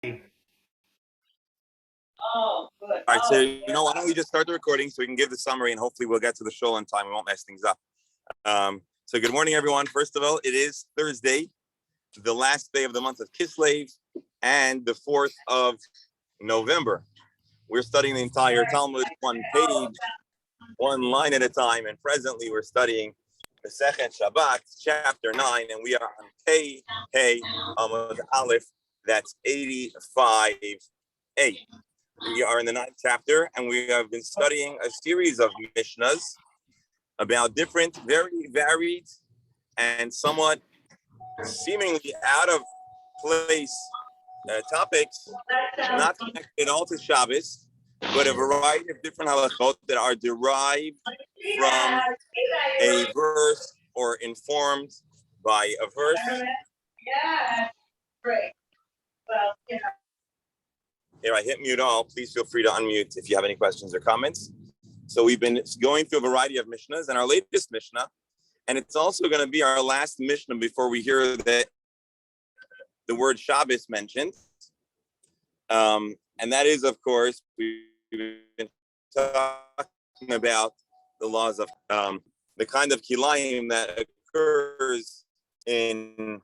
Oh, good. All right, so why don't we just start the recording so we can give the summary and hopefully we'll get to the show on time. We won't mess things up. So good morning, everyone. First of all, it is Thursday, the last day of the month of Kislev and the 4th of November. We're studying the entire Talmud, one page, one line at a time, and presently we're studying the Shabbat, chapter 9, and we are on Hey Amud Aleph, that's 85a. We are in the 9th chapter, and we have been studying a series of Mishnahs about different, very varied, and somewhat seemingly out of place topics, not connected at all to Shabbos, but a variety of different halachot that are derived from a verse or informed by a verse. Yeah, great. Well, Here, I hit mute all. Please feel free to unmute if you have any questions or comments. So we've been going through a variety of Mishnahs, and our latest Mishnah, and it's also going to be our last Mishnah before we hear the word Shabbos mentioned. And that is, of course, we've been talking about the laws of the kind of kilayim that occurs in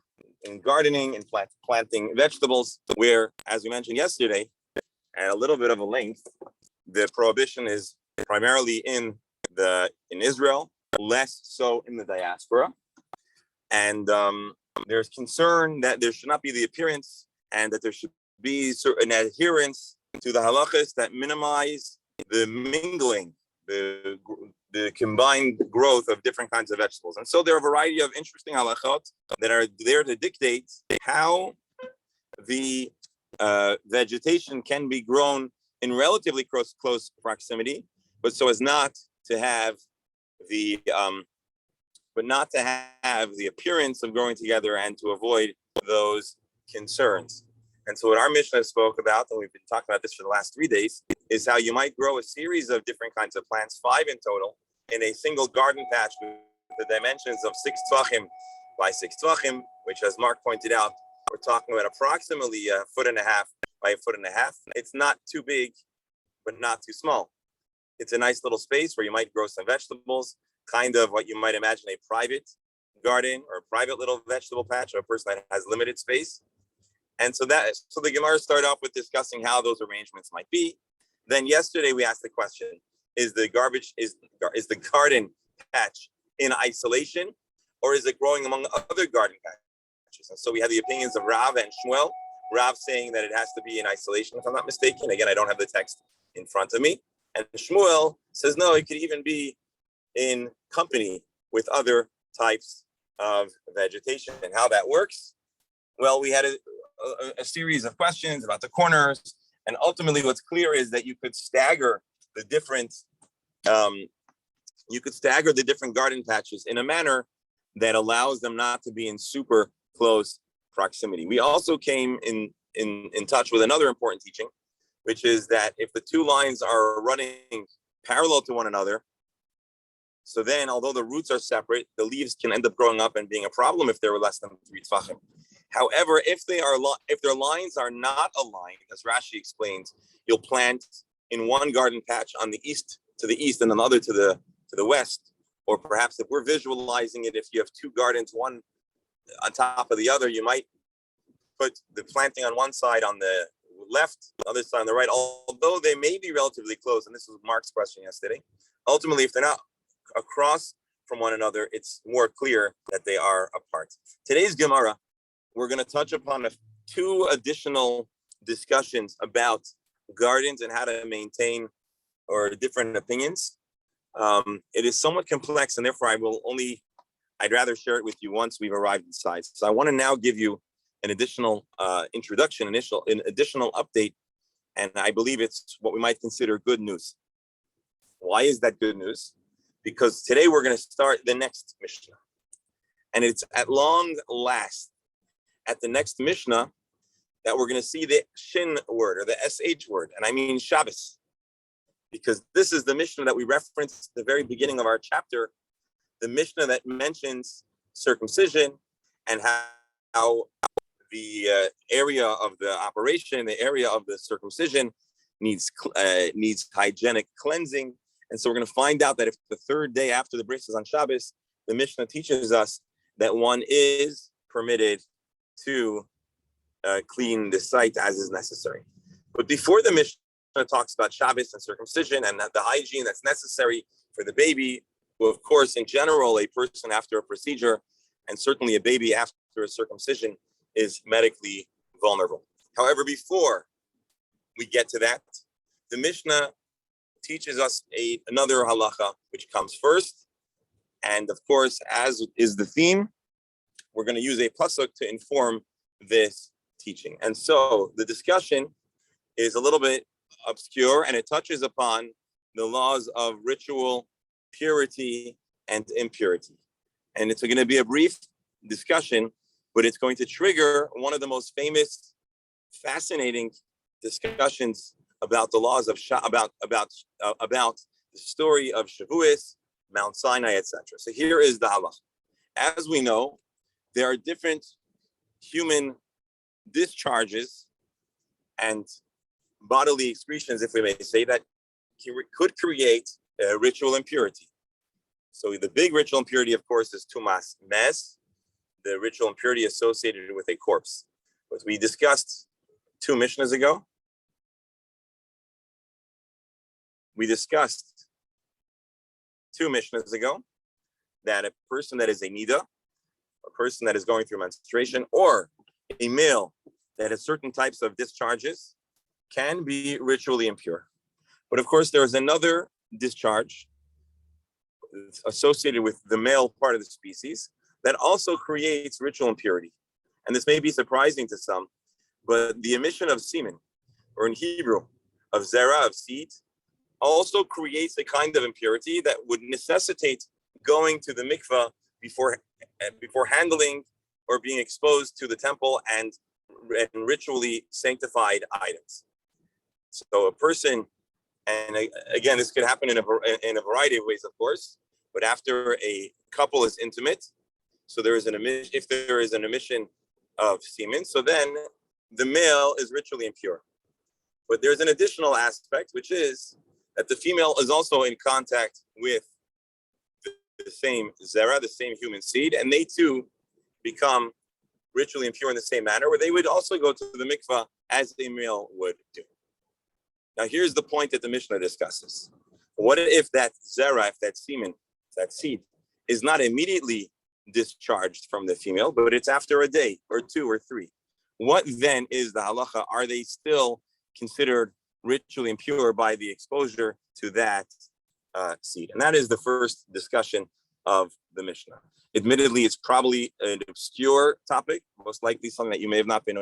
gardening and planting vegetables, where, as we mentioned yesterday, at a little bit of a length, the prohibition is primarily in Israel, less so in the diaspora. And there's concern that there should not be the appearance and that there should be certain adherence to the halachas that minimize the mingling, the combined growth of different kinds of vegetables. And so there are a variety of interesting halachot that are there to dictate how the vegetation can be grown in relatively close proximity, but so as not to have the appearance of growing together and to avoid those concerns. And so what our Mishnah spoke about, and we've been talking about this for the last 3 days, is how you might grow a series of different kinds of plants, 5 in total, in a single garden patch with the dimensions of 6 tvachim by 6 tvachim, which, as Mark pointed out, we're talking about approximately 1.5 feet by 1.5 feet. It's not too big, but not too small. It's a nice little space where you might grow some vegetables, kind of what you might imagine a private garden or a private little vegetable patch, or a person that has limited space. And so the Gemara started off with discussing how those arrangements might be. Then yesterday we asked the question: is the garden patch in isolation, or is it growing among other garden patches? And so we had the opinions of Rav and Shmuel. Rav saying that it has to be in isolation, if I'm not mistaken. Again, I don't have the text in front of me. And Shmuel says no, it could even be in company with other types of vegetation. And how that works? Well, we had a series of questions about the corners, and ultimately what's clear is that you could stagger the different garden patches in a manner that allows them not to be in super close proximity. We also came in touch with another important teaching, which is that if the two lines are running parallel to one another, so then although the roots are separate, the leaves can end up growing up and being a problem if they're less than 3 tvachim. However, if their lines are not aligned, as Rashi explains, you'll plant in one garden patch on the east and another to the west. Or perhaps if we're visualizing it, if you have 2 gardens, one on top of the other, you might put the planting on one side on the left, the other side on the right, although they may be relatively close. And this was Mark's question yesterday. Ultimately, if they're not across from one another, it's more clear that they are apart. Today's Gemara, we're going to touch upon 2 additional discussions about gardens and how to maintain or different opinions. It is somewhat complex, and therefore I'd rather share it with you once we've arrived inside. So I want to now give you an additional introduction, an additional update, and I believe it's what we might consider good news. Why is that good news? Because today we're going to start the next Mishnah. And it's at long last, at the next Mishnah, that we're going to see the Shin word or the SH word, and I mean Shabbos. Because this is the Mishnah that we referenced at the very beginning of our chapter, the Mishnah that mentions circumcision and how the area of the operation, the area of the circumcision needs hygienic cleansing. And so we're going to find out that if the third day after the bris is on Shabbos, the Mishnah teaches us that one is permitted to clean the site as is necessary. But before the Mishnah talks about Shabbos and circumcision and the hygiene that's necessary for the baby, who, of course, in general, a person after a procedure, and certainly a baby after a circumcision, is medically vulnerable. However, before we get to that, the Mishnah teaches us another halacha, which comes first. And of course, as is the theme, we're going to use a pasuk to inform this teaching. And so the discussion is a little bit obscure, and it touches upon the laws of ritual purity and impurity. And it's going to be a brief discussion, but it's going to trigger one of the most famous, fascinating discussions about the laws of about the story of Shavuos, Mount Sinai, etc. So here is the halacha. As we know, there are different human discharges and bodily excretions, if we may say, that could create ritual impurity. So the big ritual impurity, of course, is tumas mes, the ritual impurity associated with a corpse. But we discussed 2 Mishnahs ago. That a person that is a nida, a person that is going through menstruation, or a male that has certain types of discharges can be ritually impure. But of course, there is another discharge associated with the male part of the species that also creates ritual impurity. And this may be surprising to some, but the emission of semen, or in Hebrew, of zera, of seed, also creates a kind of impurity that would necessitate going to the mikveh before handling or being exposed to the temple and ritually sanctified items. So a person, and again, this could happen in a variety of ways, of course, but after a couple is intimate, so there is if there is an emission of semen, so then the male is ritually impure. But there's an additional aspect, which is that the female is also in contact with the same zera, the same human seed, and they too become ritually impure in the same manner, where they would also go to the mikvah as a male would do. Now, here's the point that the Mishnah discusses. What if that zera, if that semen, that seed, is not immediately discharged from the female, but it's after a day or 2 or 3? What then is the halacha? Are they still considered ritually impure by the exposure to that seed? And that is the first discussion of the Mishnah. Admittedly, it's probably an obscure topic, most likely something that you may have not been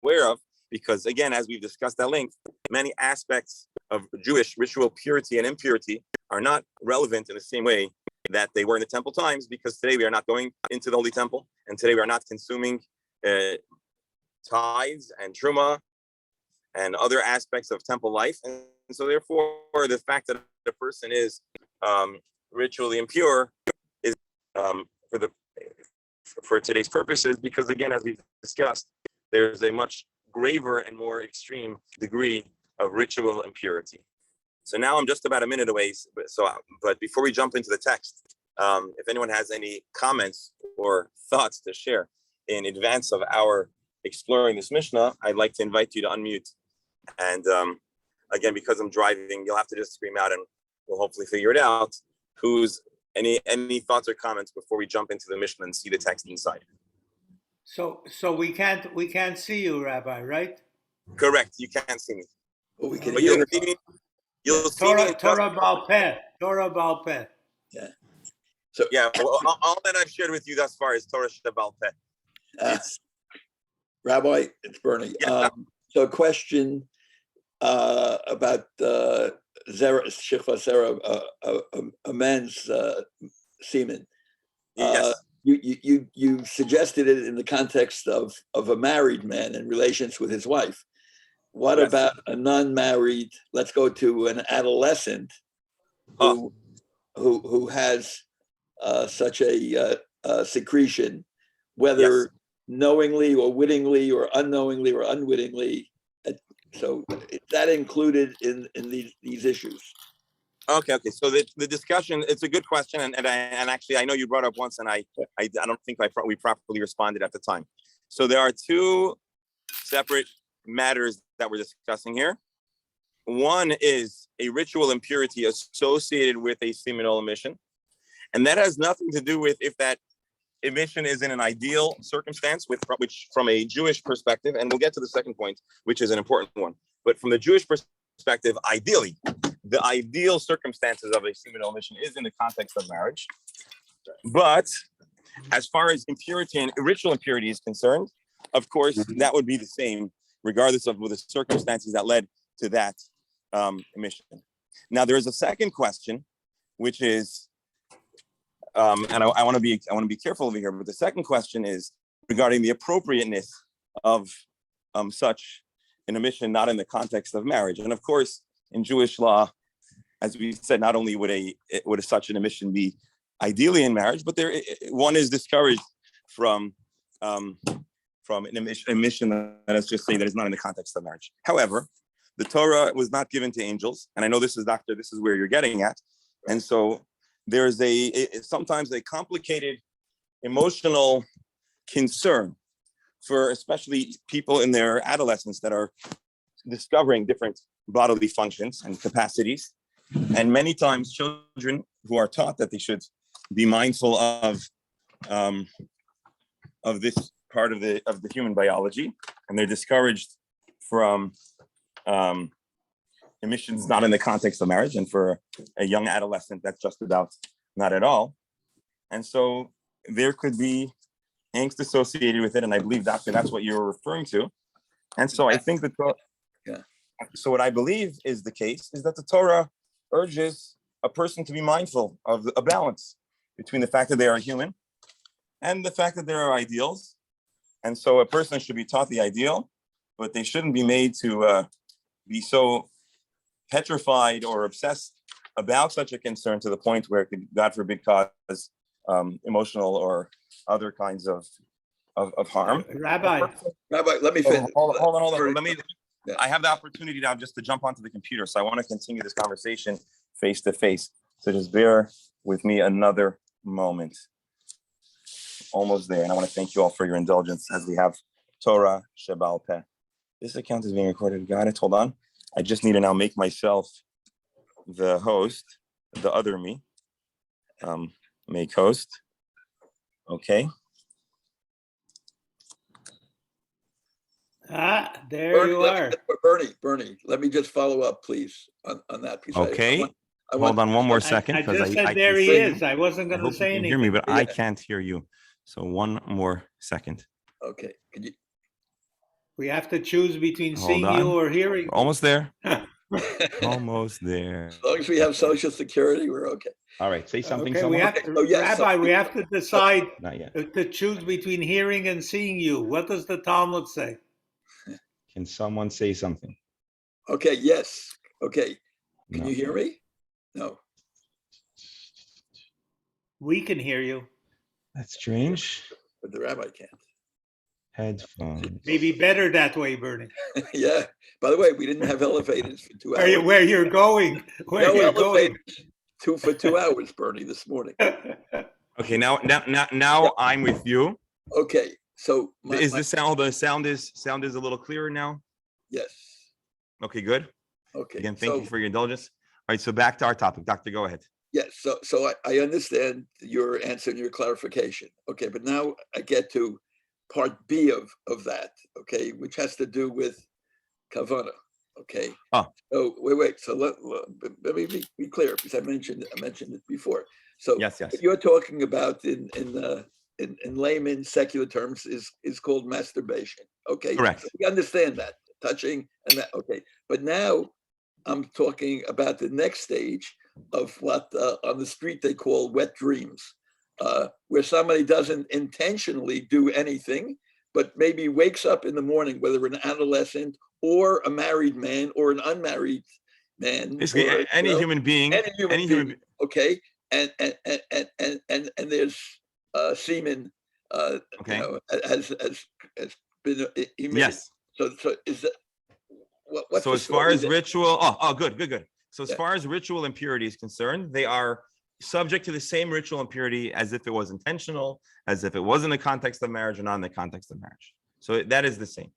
aware of, because again, as we've discussed at length, many aspects of Jewish ritual purity and impurity are not relevant in the same way that they were in the temple times, because today we are not going into the Holy Temple, and today we are not consuming tithes and truma and other aspects of temple life. And so therefore, the fact that a person is ritually impure is for today's purposes, because again, as we've discussed, there's a much graver and more extreme degree of ritual impurity. So now I'm just about a minute away. But before we jump into the text, if anyone has any comments or thoughts to share in advance of our exploring this Mishnah, I'd like to invite you to unmute. And again, because I'm driving, you'll have to just scream out and we'll hopefully figure it out. Who's any thoughts or comments before we jump into the Mishnah and see the text inside? So we can't see you, Rabbi, right? Correct. You can't see me. Well, we can But hear you'll you. see me. You'll see me. Torah Baal Peh. Torah Baal Peh. Yeah. Yeah. Well, all that I've shared with you thus far is Torah Shabbat. Rabbi, it's Bernie. Yeah. So a question about Zera, Shechva Zera, a man's semen. Yes. You suggested it in the context of a married man in relations with his wife. What Yes. about a non-married? Let's go to an adolescent who has such a secretion. whether Yes. knowingly or wittingly or unknowingly or unwittingly. So that included in these issues. Okay. So the discussion, it's a good question, and actually I know you brought up once, and I don't think we properly responded at the time. So there are two separate matters that we're discussing here. One is a ritual impurity associated with a seminal emission, and that has nothing to do with if that emission is in an ideal circumstance, which from a Jewish perspective, and we'll get to the second point, which is an important one. But from the Jewish perspective, ideally, the ideal circumstances of a seminal emission is in the context of marriage. But as far as impurity and ritual impurity is concerned, of course, that would be the same, regardless of the circumstances that led to that emission. Now, there is a second question, which is, and I want to be careful over here. But the second question is regarding the appropriateness of such an emission, not in the context of marriage. And of course, in Jewish law, as we said, not only would such an emission be ideally in marriage, but one is discouraged from an emission that is just saying that is not in the context of marriage. However, the Torah was not given to angels, and I know this is where you're getting at, and so there's sometimes a complicated emotional concern for especially people in their adolescence that are discovering different bodily functions and capacities. And many times children who are taught that they should be mindful of this part of the human biology, and they're discouraged from emissions not in the context of marriage, and for a young adolescent, that's just about not at all. And so there could be angst associated with it, and I believe, Doctor, that's what you're referring to. And so I think that so what I believe is the case is that the Torah urges a person to be mindful of a balance between the fact that they are human and the fact that there are ideals. And so a person should be taught the ideal, but they shouldn't be made to be so petrified or obsessed about such a concern to the point where it could, God forbid, cause emotional or other kinds of harm. Rabbi, Let me finish. Hold on. I have the opportunity now just to jump onto the computer, so I want to continue this conversation face to face. So just bear with me another moment. Almost there, and I want to thank you all for your indulgence as we have Torah Sheba'al Peh. This account is being recorded. Got it. Hold on. I just need to now make myself the host, the other me. Make host. Okay. there Bernie, you are. Bernie, let me just follow up, please, on that piece. Okay. I want Hold on one more second. I just said I there can he see- is. I wasn't I going to hope you say can anything. hear me, but I Yeah. can't hear you. So one more second. Okay. Can you? We have to choose between Hold seeing on. you or hearing. We're almost there. As Almost there. long as we have Social Security, we're okay. All right. Say something. Okay, someone. Rabbi, we have to decide Not yet. to choose between hearing and seeing you. What does the Talmud say? Can someone say something? Okay. Yes. Okay. Can No. you hear me? No. We can hear you. That's strange. But the rabbi can't. Headphones. Maybe better that way, Bernie. Yeah. By the way, we didn't have elevators for 2 hours. Where you're going? Where No you're going? elevators for 2 hours, Bernie, this morning. Okay. Now I'm with you. Okay. So Is the sound is a little clearer now? yes. Okay. Good. Okay. Again, thank you for your indulgence. All right. So back to our topic, Doctor. Go ahead. Yes, so I understand your answer and your clarification. Okay, but now I get to part B of that, okay, which has to do with kavana. Okay. Oh. So wait. So let me be clear, because I mentioned it before. So Yes. what you're talking about in layman secular terms is called masturbation. Okay. Correct. So we understand that, touching and that. Okay, but now I'm talking about the next stage of what on the street they call wet dreams, where somebody doesn't intentionally do anything, but maybe wakes up in the morning, whether an adolescent or a married man or an unmarried man, Basically, any human being. okay, and there's semen Okay. has been emitted. Yes. So is that what's So the as far story as there? ritual, good. So as Yeah. far as ritual impurity is concerned, they are subject to the same ritual impurity as if it was intentional, as if it was in the context of marriage or not in the context of marriage. So that is the same.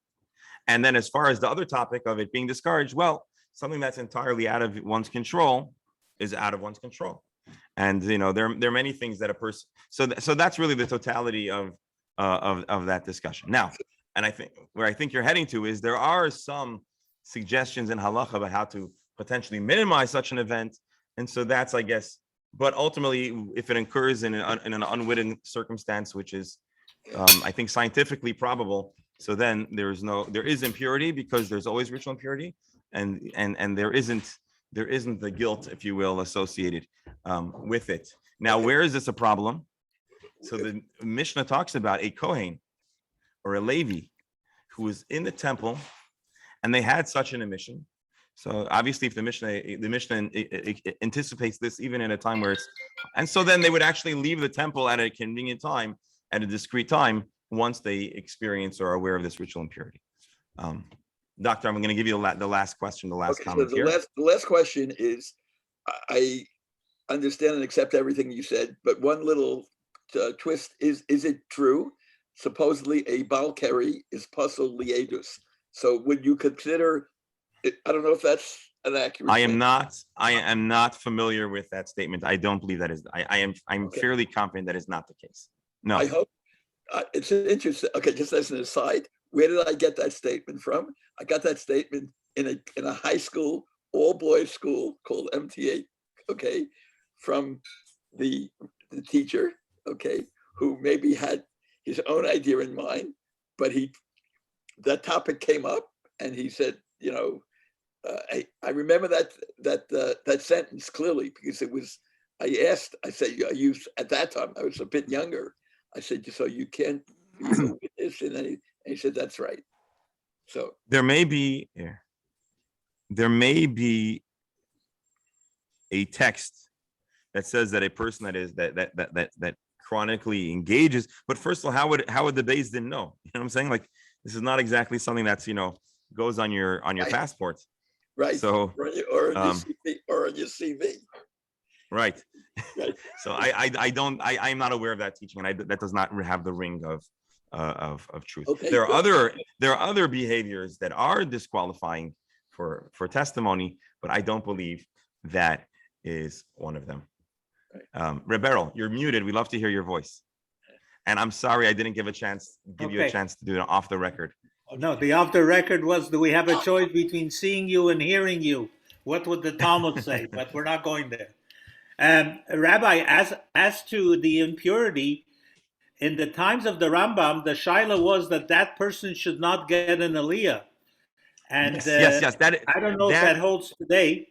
And then as far as the other topic of it being discouraged, well, something that's entirely out of one's control is out of one's control. And there are many things that a person. So that's really the totality of that discussion. Now, and I think where I think you're heading to is there are some suggestions in halacha about how to potentially minimize such an event, and so that's, I guess. But ultimately, if it occurs in an unwitting circumstance, which is, I think, scientifically probable, so then there is impurity because there's always ritual impurity, and there isn't the guilt, if you will, associated with it. Now, where is this a problem? So the Mishnah talks about a Kohen or a Levi who was in the temple, and they had such an emission. So obviously, if the Mishnah anticipates this even in a time where it's, and so then they would actually leave the temple at a convenient time, at a discrete time, once they experience or are aware of this ritual impurity. Doctor, I'm going to give you the last question, the last comment so here. The last question is, I understand and accept everything you said, but one little twist is it true? Supposedly a Balkari is puzzle liedus. So would you consider it? I don't know if that's an accurate. I am not familiar with that statement. I don't believe that is. I'm Okay. fairly confident that is not the case. No. I hope it's interesting. Okay, just as an aside, where did I get that statement from? I got that statement in a high school, all boys school called MTA. Okay, from the teacher. Okay, who maybe had his own idea in mind, but that topic came up, and he said, I remember that sentence clearly because it was. I said, you at that time I was a bit younger. I said, so you can't be a witness in any. And he said, that's right. So there may be a text that says that a person that chronically engages. But first of all, how would the Beis Din know? You know what I'm saying? Like, this is not exactly something that's goes on your right. passport. Right. So or on your CV. Right. So I'm not aware of that teaching, and that does not have the ring of truth. Okay, there are other behaviors that are disqualifying for testimony, but I don't believe that is one of them. Right. Rebero, you're muted. We love to hear your voice. And I'm sorry I didn't give you a chance to do it off the record. No, the off the record was, do we have a choice between seeing you and hearing you? What would the Talmud say? But we're not going there. Rabbi, as to the impurity, in the times of the Rambam, the shaila was that person should not get an aliyah. And yes. I don't know if that holds today,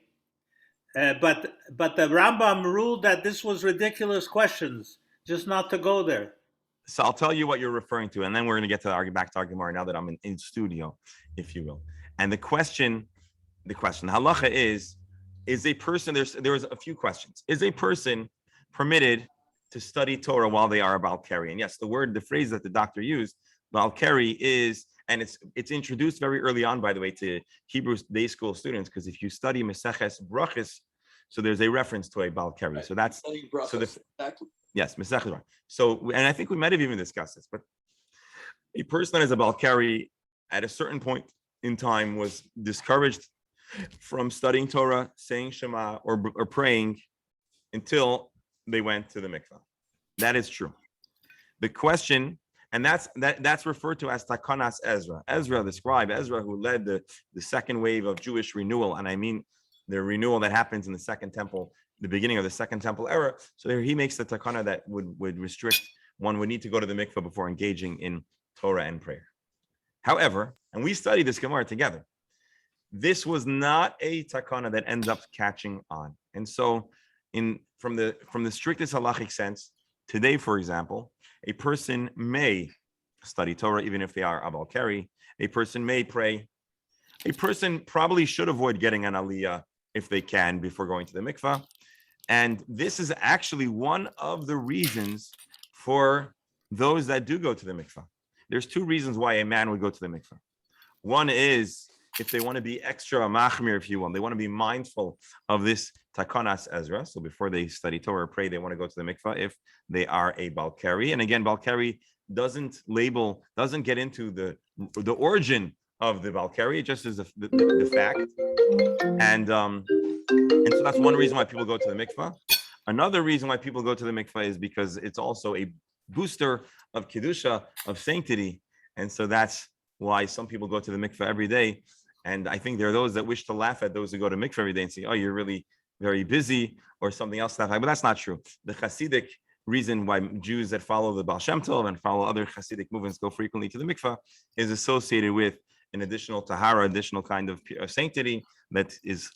but the Rambam ruled that this was ridiculous questions, just not to go there. So I'll tell you what you're referring to, and then we're going to get to back to our Gemara now that I'm in studio, if you will. And the question, halacha is a person, there was a few questions. Is a person permitted to study Torah while they are a Balkari? And yes, the phrase that the doctor used, Balkari, is, and it's introduced very early on, by the way, to Hebrew day school students, because if you study Meseches Brachos, so there's a reference to a Balkari. Right. So that's exactly. Yes, Meseches. So, and I think we might have even discussed this, but a person that is a Balkari at a certain point in time was discouraged from studying Torah, saying Shema, or praying until they went to the mikvah. That is true. The question, and that's referred to as Takanas Ezra. Ezra, the scribe, who led the second wave of Jewish renewal, and I mean the renewal that happens in the Second Temple, the beginning of the Second Temple era. So there he makes the takana that would restrict, one would need to go to the mikvah before engaging in Torah and prayer. However, and we studied this Gemara together, this was not a takana that ends up catching on. And so from the strictest halachic sense, today, for example, a person may study Torah even if they are a Balkari. A person may pray. A person probably should avoid getting an aliyah if they can before going to the mikvah. And this is actually one of the reasons for those that do go to the mikvah. There's two reasons why a man would go to the mikvah. One is if they want to be extra machmir, if you will, they want to be mindful of this takanas Ezra. So before they study Torah or pray, they want to go to the mikvah if they are a balkari. And again, balkari doesn't get into the origin of the balkari. It just is the fact. And so that's one reason why people go to the mikvah. Another reason why people go to the mikvah is because it's also a booster of kedusha, of sanctity. And so that's why some people go to the mikvah every day. And I think there are those that wish to laugh at those who go to mikvah every day and say, oh, you're really very busy or something else. But that's not true. The Hasidic reason why Jews that follow the Baal Shem Tov and follow other Hasidic movements go frequently to the mikvah is associated with an additional tahara, additional kind of sanctity that is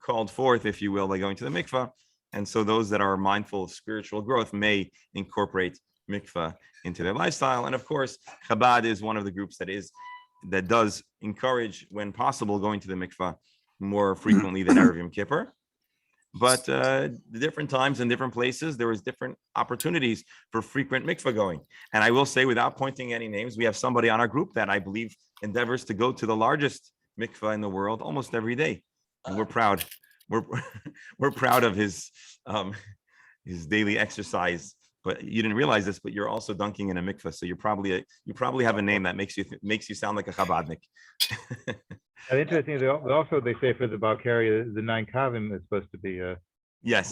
called forth, if you will, by going to the mikvah. And so those that are mindful of spiritual growth may incorporate mikvah into their lifestyle. And of course, Chabad is one of the groups that does encourage, when possible, going to the mikvah more frequently than Erev Yom Kippur. But the different times and different places, there was different opportunities for frequent mikvah going. And I will say, without pointing any names, we have somebody on our group that I believe endeavors to go to the largest mikvah in the world almost every day. And we're proud. We're proud of his daily exercise. But you didn't realize this, but you're also dunking in a mikvah, so you probably have a name that makes you sound like a Chabadnik. And interesting, they say for the Balkari, the 9 kavim is supposed to be yes.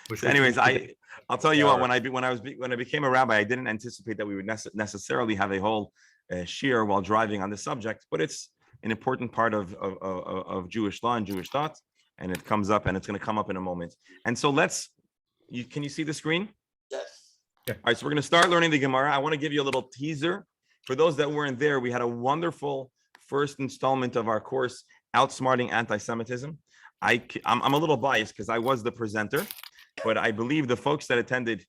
Which So anyways, I'll tell you what, when I became a rabbi, I didn't anticipate that we would necessarily have a whole shiur while driving on the subject, but it's an important part of Jewish law and Jewish thought, and it comes up, and it's going to come up in a moment. And so can you see the screen? Yes. Yeah. All right, so we're going to start learning the Gemara. I want to give you a little teaser. For those that weren't there, we had a wonderful first installment of our course, Outsmarting Anti-Semitism. I'm a little biased because I was the presenter, but I believe the folks that attended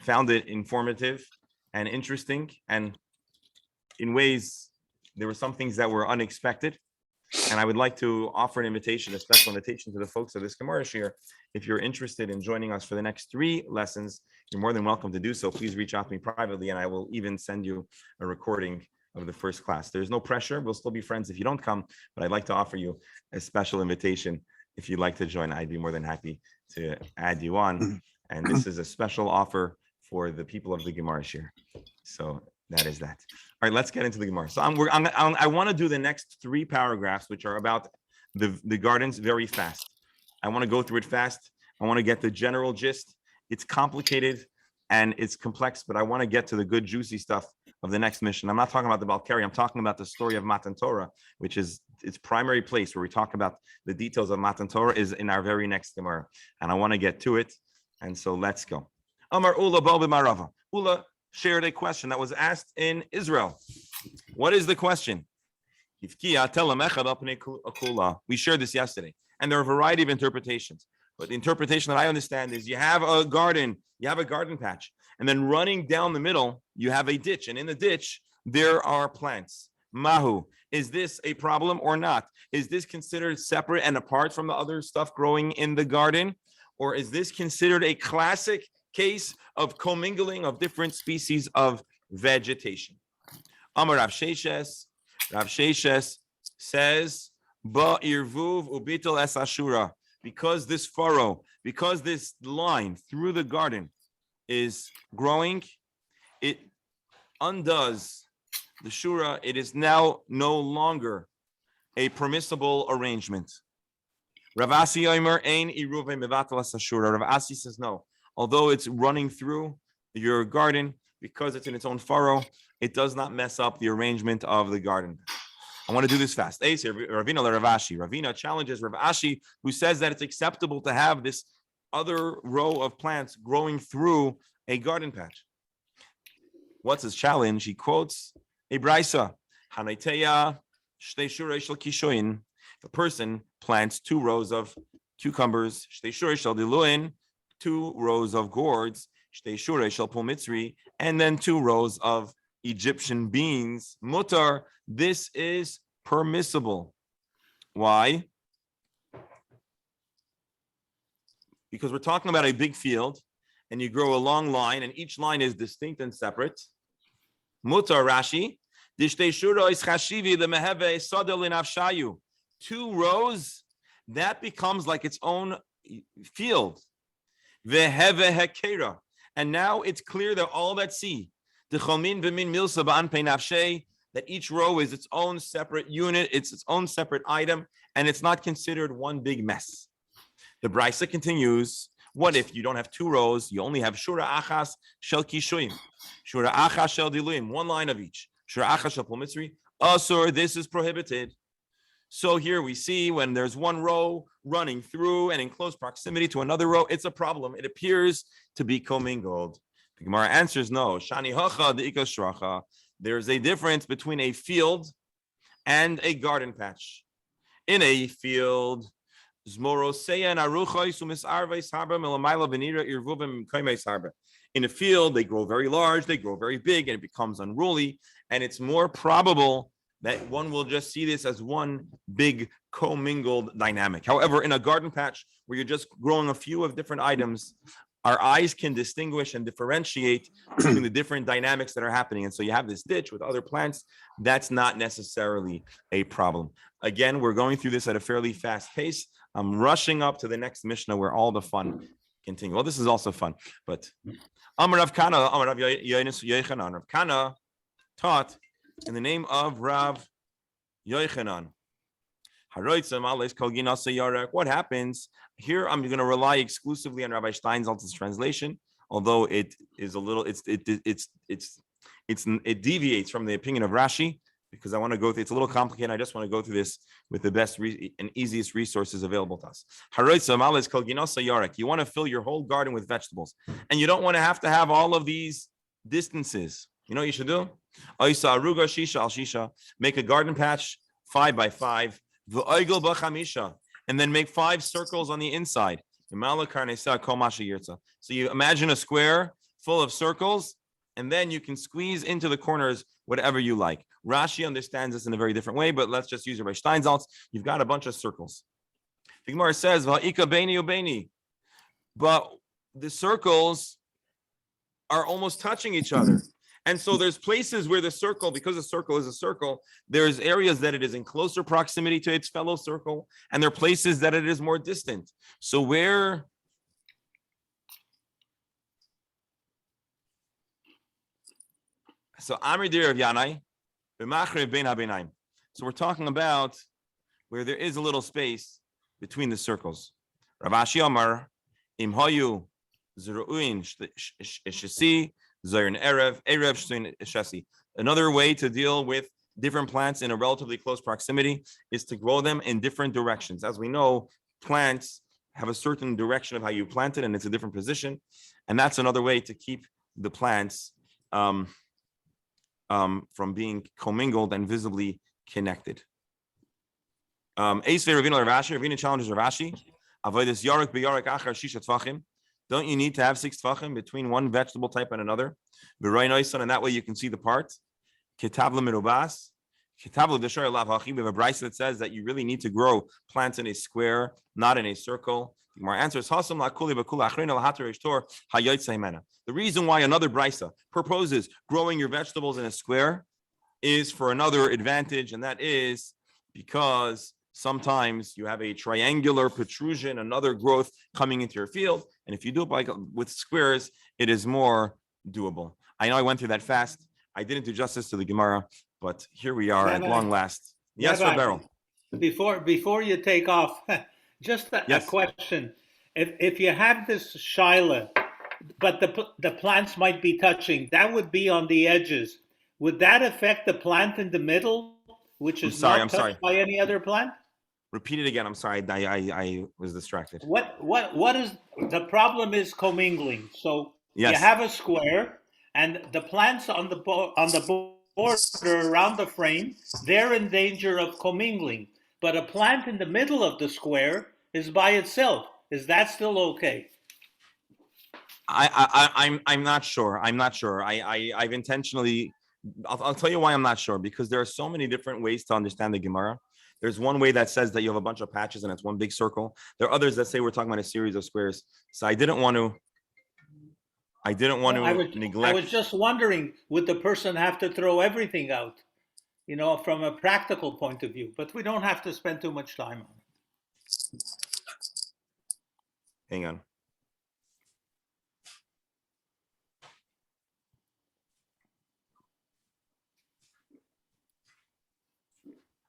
found it informative and interesting. And in ways, there were some things that were unexpected. And I would like to offer a special invitation to the folks of this Gemara shiur. If you're interested in joining us for the next 3 lessons, you're more than welcome to do so. Please reach out to me privately, and I will even send you a recording of the first class. There's no pressure. We'll still be friends if you don't come, but I'd like to offer you a special invitation. If you'd like to join, I'd be more than happy to add you on. And this is a special offer for the people of the Gemara shiur. So that is that. All right, let's get into the Gemara. So I want to do the next 3 paragraphs, which are about the gardens, very fast. I want to go through it fast. I want to get the general gist. It's complicated and it's complex, but I want to get to the good, juicy stuff of the next mission. I'm not talking about the Balkari. I'm talking about the story of Matan Torah, which is its primary place where we talk about the details of Matan Torah is in our very next Gemara. And I want to get to it. And so let's go. Amar Ula Bo b'Marava. Ula shared a question that was asked in Israel. What is the question? We shared this yesterday, and there are a variety of interpretations. But the interpretation that I understand is you have a garden patch, and then running down the middle, you have a ditch, and in the ditch, there are plants. Mahu, is this a problem or not? Is this considered separate and apart from the other stuff growing in the garden? Or is this considered a classic case of commingling of different species of vegetation? Amar Rav Sheshes says, Ba irvuv ubitel es ashura. Because this furrow, because this line through the garden is growing, it undoes the shura. It is now no longer a permissible arrangement. Rav Asi Omer ein iruv mevatel es ashura. Rav Asi says no. Although it's running through your garden, because it's in its own furrow, it does not mess up the arrangement of the garden. I want to do this fast. Ravina challenges Rav Ashi, who says that it's acceptable to have this other row of plants growing through a garden patch. What's his challenge? He quotes a brisa. If a person plants 2 rows of cucumbers, 2 rows of gourds, and then 2 rows of Egyptian beans, mutar, this is permissible. Why? Because we're talking about a big field, and you grow a long line, and each line is distinct and separate. Mutar Rashi. 2 rows, that becomes like its own field. And now it's clear that all that see, that each row is its own separate unit, it's its own separate item, and it's not considered one big mess. The Brisa continues, what if you don't have 2 rows, you only have shura achas shel kishuyim, shura achas shel diluim, 1 line of each, shura achas shel pomitzri, asur, this is prohibited. So here we see when there's 1 row running through and in close proximity to another row, it's a problem. It appears to be commingled. The Gemara answers no. Shani hacha deika shracha. There's a difference between a field and a garden patch. In a field, in a field, they grow very large, they grow very big, and it becomes unruly. And it's more probable that one will just see this as one big commingled dynamic. However, in a garden patch where you're just growing a few of different items, our eyes can distinguish and differentiate between the different dynamics that are happening. And so you have this ditch with other plants. That's not necessarily a problem. Again, we're going through this at a fairly fast pace. I'm rushing up to the next Mishnah where all the fun continues. Well, this is also fun, but Amar Rav Kana, Amar Rav Yochanan, Rav Kana taught in the name of Rav Yochanan. What happens here? I'm going to rely exclusively on Rabbi Steinsaltz's translation, although it is a little, it deviates from the opinion of Rashi, because I want to go through. It's a little complicated. I just want to go through this with the best and easiest resources available to us. You want to fill your whole garden with vegetables, and you don't want to have all of these distances. You know what you should do? Make a garden patch 5 by 5, and then make 5 circles on the inside. So you imagine a square full of circles, and then you can squeeze into the corners whatever you like. Rashi understands this in a very different way, but let's just use it by Steinsaltz. You've got a bunch of circles. The Gemara says, but the circles are almost touching each other. And so there's places where the circle, because a circle is a circle, there's areas that it is in closer proximity to its fellow circle, and there are places that it is more distant. So where... So Amridir of Yanai, so we're talking about where there is a little space between the circles. Rav Ashi Amar, Imhayu, Zeruin, Shesi, Zayrin Erev, Shesi. Another way to deal with different plants in a relatively close proximity is to grow them in different directions. As we know, plants have a certain direction of how you plant it, and it's a different position. And that's another way to keep the plants from being commingled and visibly connected. Ravina challenges Ravashi. Don't you need to have 6 tfachim between one vegetable type and another? And that way you can see the part. We have a brisa that says that you really need to grow plants in a square, not in a circle. The answer is the reason why another brisa proposes growing your vegetables in a square is for another advantage, and that is because sometimes you have a triangular protrusion, another growth coming into your field, and if you do it with squares, it is more doable. I know I went through that fast. I didn't do justice to the Gemara, but here we are at long last. Yes, Beryl. Before you take off, just a question. If you have this shaila, but the plants might be touching, that would be on the edges. Would that affect the plant in the middle, which is not touched by any other plant? Repeat it again. I'm sorry. I was distracted. What is the problem? Is commingling. So yes. You have a square, and the plants on the border around the frame, they're in danger of commingling. But a plant in the middle of the square is by itself. Is that still okay? I'm not sure. I've intentionally. I'll tell you why I'm not sure, because there are so many different ways to understand the Gemara. There's one way that says that you have a bunch of patches and it's one big circle. There are others that say we're talking about a series of squares. So I didn't want to I didn't want to I neglect. was just wondering, would the person have to throw everything out, from a practical point of view? But we don't have to spend too much time on it. Hang on.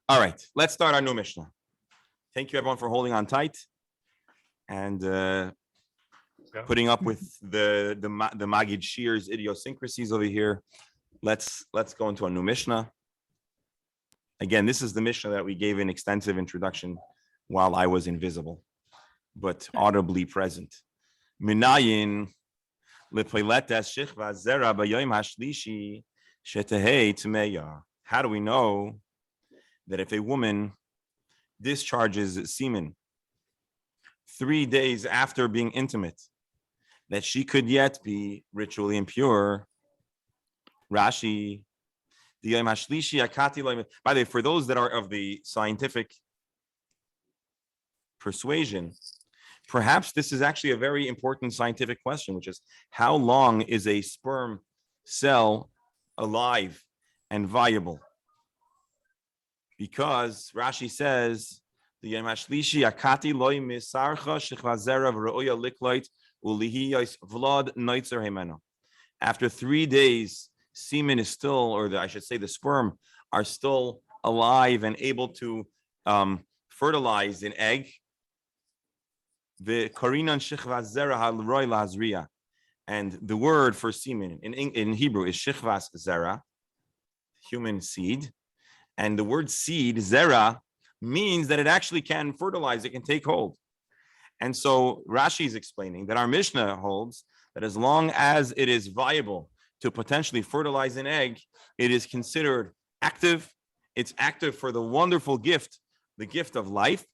All right, let's start our new Mishnah. Thank you, everyone, for holding on tight and putting up with the Magid Shir's idiosyncrasies over here. Let's go into a new Mishnah. Again, this is the Mishnah that we gave an extensive introduction while I was invisible, but audibly present. Minayin lepoiletes shichva zera b'yoyim hashlishi shetehei tmeya. How do we know that if a woman discharges semen 3 days after being intimate, that she could yet be ritually impure? Rashi, the Yom Hashlishi Akati. By the way, for those that are of the scientific persuasion, perhaps this is actually a very important scientific question, which is how long is a sperm cell alive and viable? Because Rashi says the Yom Hashlishi Akati loy misarcha shechvazerav ro'oya likloit ulihiyos vlad noitzer hemeno. After 3 days, semen is still, or I should say the sperm are still alive and able to fertilize an egg. The korinan shechvas zera halroy lazria, and the word for semen in Hebrew is shechvas zera, human seed, and the word seed zera means that it actually can fertilize, it can take hold. And so Rashi is explaining that our Mishnah holds that as long as it is viable to potentially fertilize an egg, it is considered active. It's active for the wonderful gift, the gift of life,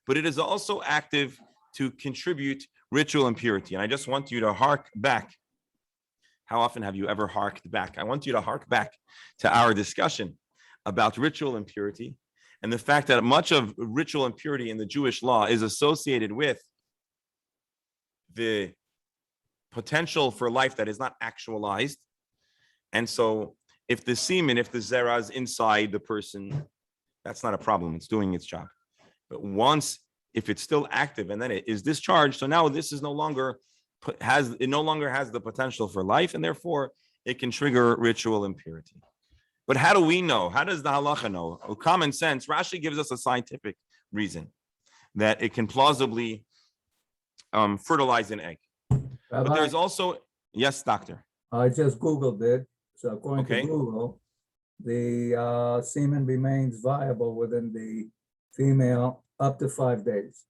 but it is also active to contribute ritual impurity. And I just want you to hark back. How often have you ever harked back? I want you to hark back to our discussion about ritual impurity and the fact that much of ritual impurity in the Jewish law is associated with the potential for life that is not actualized. And so if the semen, if the zera is inside the person, that's not a problem. It's doing its job. But once, if it's still active and then it is discharged, so now this is no longer has the potential for life, and therefore it can trigger ritual impurity. But how do we know? How does the halacha know? Well, common sense, Rashi gives us a scientific reason that it can plausibly fertilize an egg. But there's also, yes, doctor. I just Googled it. So according to Google, the semen remains viable within the female up to 5 days.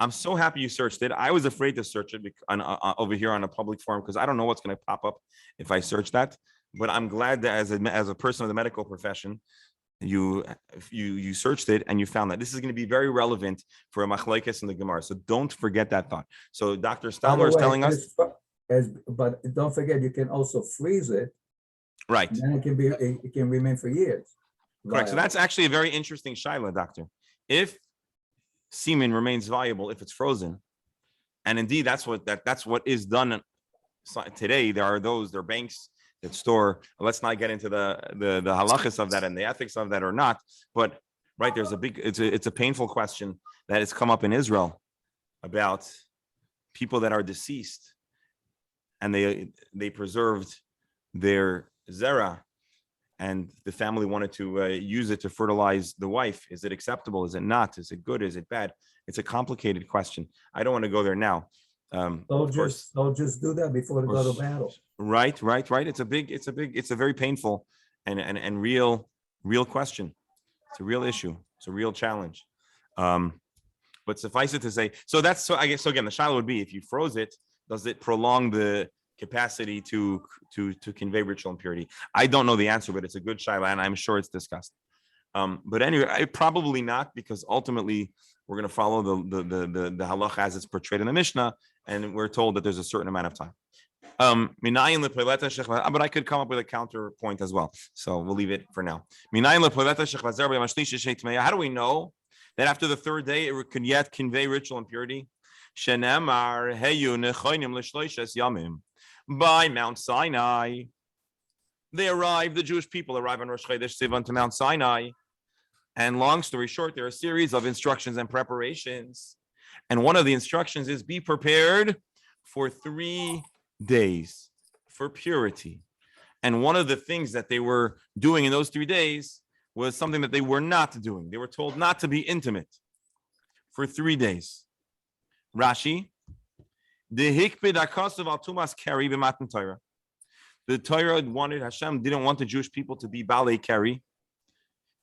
I'm so happy you searched it. I was afraid to search it over here on a public forum because I don't know what's going to pop up if I search that. But I'm glad that as a person of the medical profession, you searched it and you found that. This is going to be very relevant for a machlokes in the Gemara. So don't forget that thought. So Dr. Stadler is telling us. But don't forget, you can also freeze it. Right. And then it can remain for years. Correct. So that's actually a very interesting shaila, doctor. If semen remains viable if it's frozen, and indeed that's what is done today. There are banks that store. Let's not get into the halachas of that and the ethics of that or not. But right, there's it's a painful question that has come up in Israel about people that are deceased and they preserved their zera, and the family wanted to use it to fertilize the wife. Is it acceptable? Is it not? Is it good? Is it bad? It's a complicated question. I don't want to go there now. They'll just do that before they go to battle. Right. It's a very painful and real question. It's a real issue. It's a real challenge. But suffice it to say, so I guess, so again, the shaila would be, if you froze it, does it prolong the capacity to convey ritual impurity? I don't know the answer, but it's a good shaila, and I'm sure it's discussed. But anyway, probably not, because ultimately we're going to follow the halacha as it's portrayed in the Mishnah, and we're told that there's a certain amount of time. But I could come up with a counterpoint as well, so we'll leave it for now. How do we know that after the third day it could yet convey ritual impurity? by Mount Sinai. The Jewish people arrive on Rosh Chodesh Sivan to Mount Sinai. And long story short, there are a series of instructions and preparations. And one of the instructions is be prepared for 3 days for purity. And one of the things that they were doing in those 3 days was something that they were not doing. They were told not to be intimate for 3 days. Rashi, the Torah wanted, Hashem didn't want the Jewish people to be Balei Keri.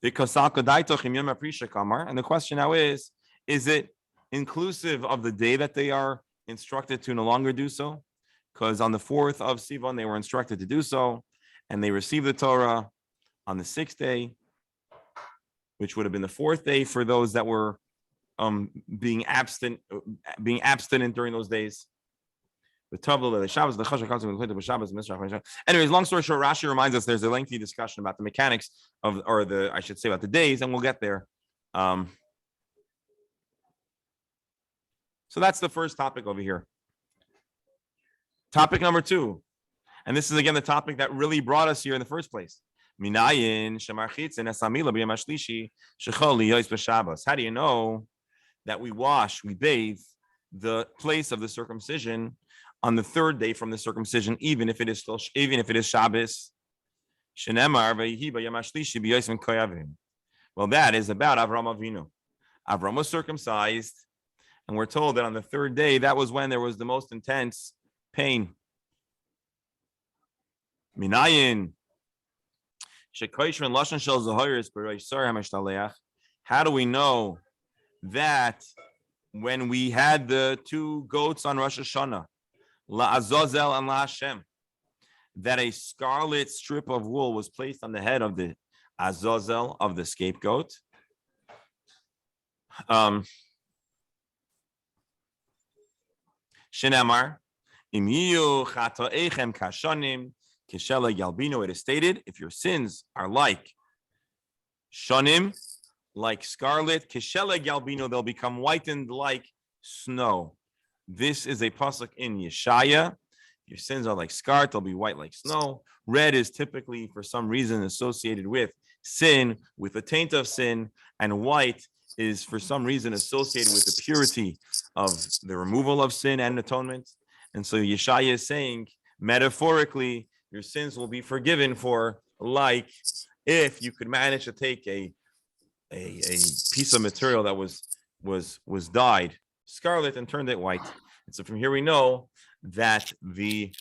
And the question now is it inclusive of the day that they are instructed to no longer do so? Because on the 4th of Sivan, they were instructed to do so, and they received the Torah on the 6th day, which would have been the 4th day for those that were being abstinent during those days. Anyways, long story short, Rashi reminds us there's a lengthy discussion about the mechanics of, about the days, and we'll get there. So that's the first topic over here. Topic number 2, and this is again the topic that really brought us here in the first place. How do you know that we bathe the place of the circumcision on the 3rd day from the circumcision, even if it is Shabbos? Well, that is about Avraham Avinu. Avraham was circumcised, and we're told that on the 3rd day, that was when there was the most intense pain. Minayin. How do we know that when we had the 2 goats on Rosh Hashanah, La'azazel and La'Hashem, that a scarlet strip of wool was placed on the head of the Azazel, of the scapegoat? Shenamar, Imiyu chato'echem kashonim keshela yalbino. It is stated, if your sins are like shonim, like scarlet, keshela yalbino, they'll become whitened like snow. This is a pasuk in Yeshaya. Your sins are like scarlet, they'll be white like snow. Red is typically, for some reason, associated with sin, with the taint of sin, and white is for some reason associated with the purity of the removal of sin and atonement. And so Yeshaya is saying, metaphorically, your sins will be forgiven for, like, if you could manage to take a piece of material that was dyed scarlet and turned it white. And so from here we know that the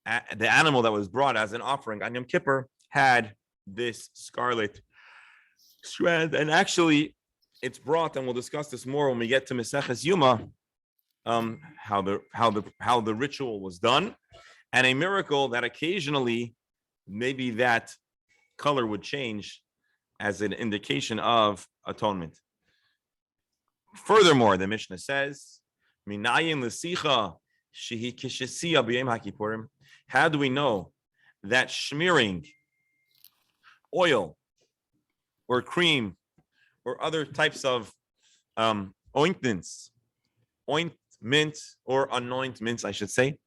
animal that was brought as an offering on Yom Kippur had this scarlet strand, and actually it's brought, and we'll discuss this more when we get to Maseches Yuma, how the ritual was done, and a miracle that occasionally maybe that color would change as an indication of atonement. Furthermore, the Mishnah says, how do we know that smearing oil or cream or other types of ointment or anointments, I should say,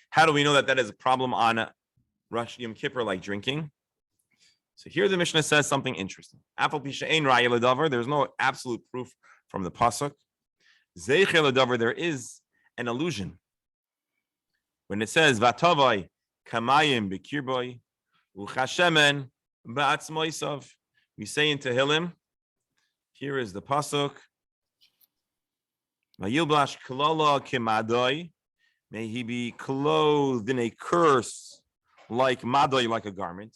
how do we know that that is a problem on Rosh Yom Kippur, like drinking? So here the Mishnah says something interesting. There's no absolute proof from the pasuk. There is an allusion when it says "Vatavai kamayim b'kirboy uchashemen ba'atzmoisav." We say in Tehillim. Here is the pasuk. Vayilbash klala kimadoi. May he be clothed in a curse like madoi, like a garment.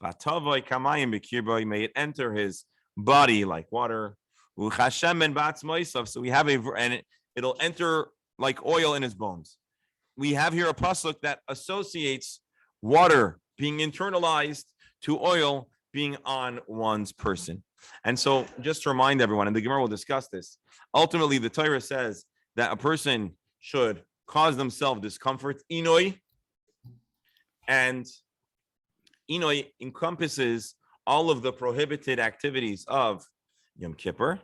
Vatavai kamayim b'kirboy. May it enter his body like water. Uchashemen ba'atzmoisav. So we have it'll enter like oil in his bones. We have here a pasuk that associates water being internalized to oil being on one's person. And so just to remind everyone, and the Gemara will discuss this, ultimately the Torah says that a person should cause themselves discomfort, inoi, and inoi encompasses all of the prohibited activities of Yom Kippur,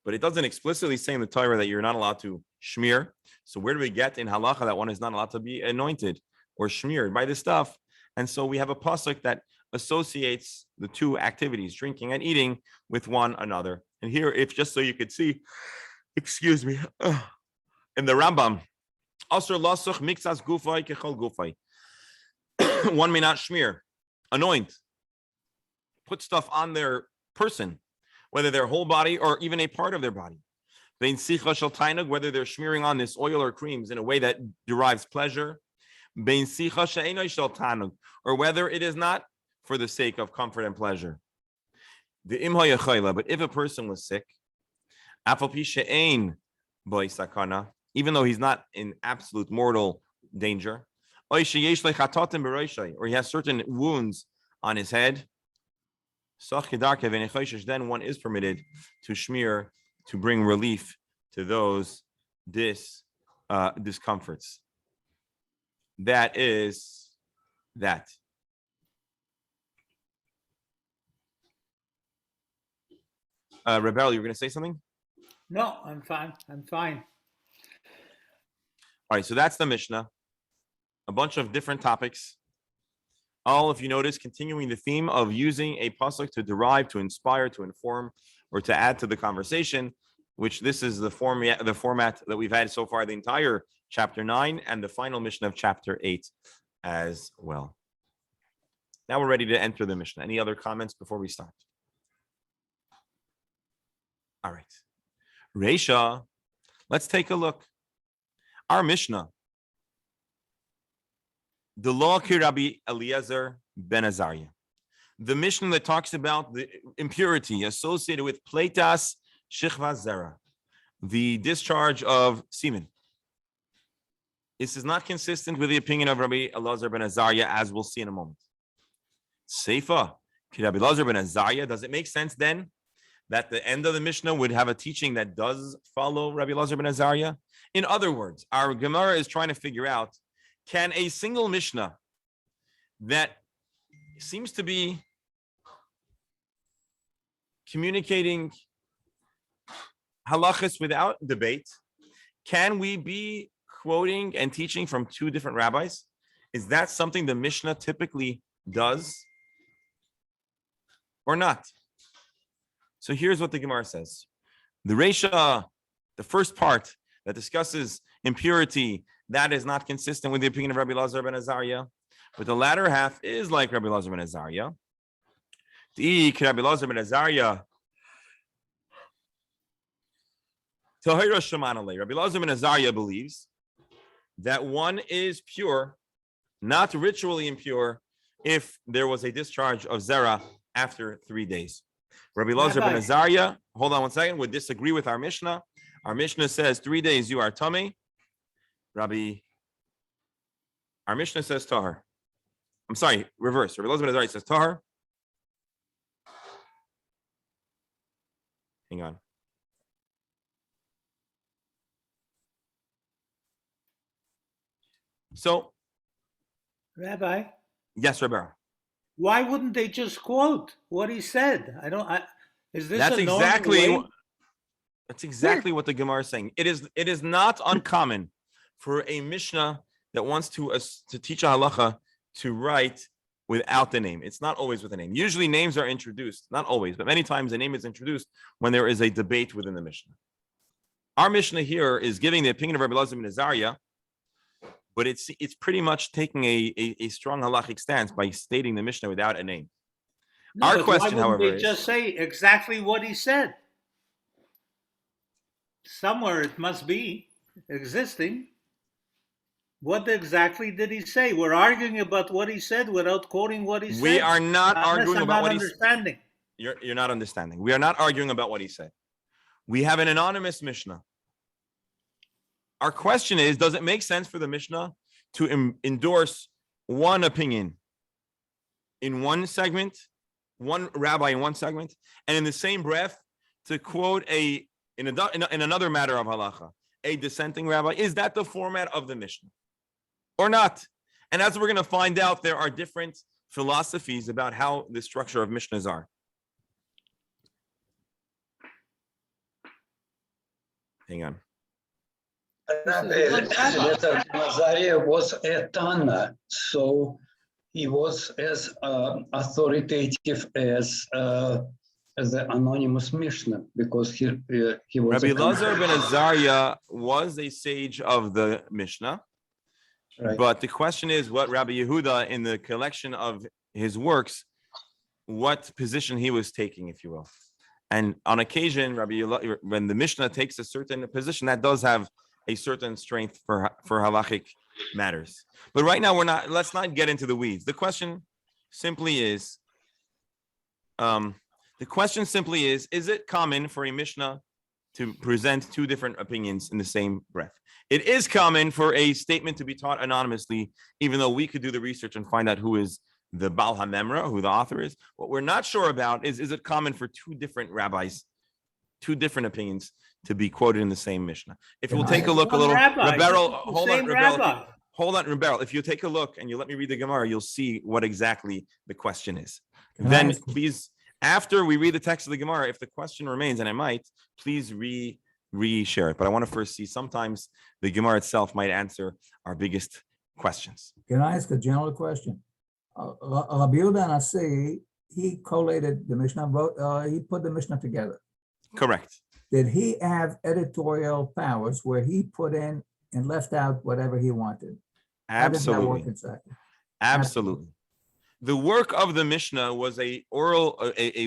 but it doesn't explicitly say in the Torah that you're not allowed to shmir. So where do we get in halacha that one is not allowed to be anointed or smeared by this stuff? And so we have a pasuk that associates the two activities, drinking and eating, with one another. And here, if just so you could see, excuse me, in the Rambam, asur lasuch mixas gufay kechol gufay. One may not smear, anoint, put stuff on their person, whether their whole body or even a part of their body. Whether they're smearing on this oil or creams in a way that derives pleasure, or whether it is not for the sake of comfort and pleasure. But if a person was sick, even though he's not in absolute mortal danger, or he has certain wounds on his head, then one is permitted to smear to bring relief to those discomforts. That is that. Rebel, you were going to say something? No, I'm fine. I'm fine. All right, so that's the Mishnah. A bunch of different topics. All, if you notice, continuing the theme of using a pasuk to derive, to inspire, to inform, or to add to the conversation, which this is the format that we've had so far, the entire chapter 9 and the final Mishnah of chapter 8 as well. Now we're ready to enter the Mishnah. Any other comments before we start? All right. Reisha, let's take a look. Our Mishnah, the law ki Rabbi Eliezer ben Azariah, the Mishnah that talks about the impurity associated with pleitas shichva zera, the discharge of semen. This is not consistent with the opinion of Rabbi Eliezer ben Azariah, as we'll see in a moment. Seifa, ki Rabbi Eliezer ben Azariah, does it make sense then that the end of the Mishnah would have a teaching that does follow Rabbi Eliezer ben Azariah? In other words, our Gemara is trying to figure out, can a single Mishnah that seems to be communicating halachas without debate, can we be quoting and teaching from two different rabbis? Is that something the Mishnah typically does or not? So here's what the Gemara says. The Reisha, the first part that discusses impurity, that is not consistent with the opinion of Rabbi Eliezer ben Azariah. But the latter half is like Rabbi Eliezer ben Azariah. Rabbi Eliezer ben Azariah, Rabbi Eliezer ben Azariah believes that one is pure, not ritually impure, if there was a discharge of zera after 3 days. Rabbi Eliezer ben Azariah, hold on one second, would disagree with our Mishnah. Our Mishnah says 3 days you are tummy. Our Mishnah says tahar. I'm sorry, reverse. Rabbi Eliezer ben Azariah says tahar. Hang on. So, Rabbi, yes, Rabbi. why wouldn't they just quote what he said? Is this That's a normal exactly way? that's exactly what the Gemara is saying. It is not uncommon for a Mishnah that wants to teach a halacha to write without the name. It's not always with a name. Usually names are introduced, not always, but many times a name is introduced when there is a debate within the Mishnah. Our Mishnah here is giving the opinion of Rabbi Eliezer ben Azariah, but it's pretty much taking a strong halachic stance by stating the Mishnah without a name. No, Our but question, why wouldn't however, they is just say exactly what he said? Somewhere it must be existing. What exactly did he say? We're arguing about what he said without quoting what he said. we are not arguing about what he said. Understanding. You're not understanding. We are not arguing about what he said. We have an anonymous Mishnah. Our question is, does it make sense for the Mishnah to endorse one opinion in one segment, one rabbi in one segment, and in the same breath to quote in another matter of halacha, a dissenting rabbi? Is that the format of the Mishnah or not? And as we're going to find out, there are different philosophies about how the structure of Mishnahs are. Hang on. Eliezer ben Azariah was a Tana, so he was as authoritative as the anonymous Mishnah because he was. Rabbi Elazar ben Azariah was a sage of the Mishnah, Right. but the question is what Rabbi Yehuda in the collection of his works, what position he was taking, if you will. And on occasion, when the Mishnah takes a certain position, that does have a certain strength for halachic matters. But right now, let's not get into the weeds. The question simply is, is it common for a Mishnah to present two different opinions in the same breath? It is common for a statement to be taught anonymously, even though we could do the research and find out who is the Baal HaMemra, who the author is. What we're not sure about is it common for two different rabbis, two different opinions to be quoted in the same Mishnah? If you'll take a look a little, hold on, Rebel. If you take a look and you let me read the Gemara, you'll see what exactly the question is. Then please, after we read the text of the Gemara, if the question remains, and I might, please re-share it. But I want to first see, sometimes the Gemara itself might answer our biggest questions. Can I ask a general question? Rabbi Yehuda Nasi, he collated the Mishnah, he put the Mishnah together. Correct. Did he have editorial powers where he put in and left out whatever he wanted? Absolutely. How did that work exactly? Absolutely. The work of the Mishnah was a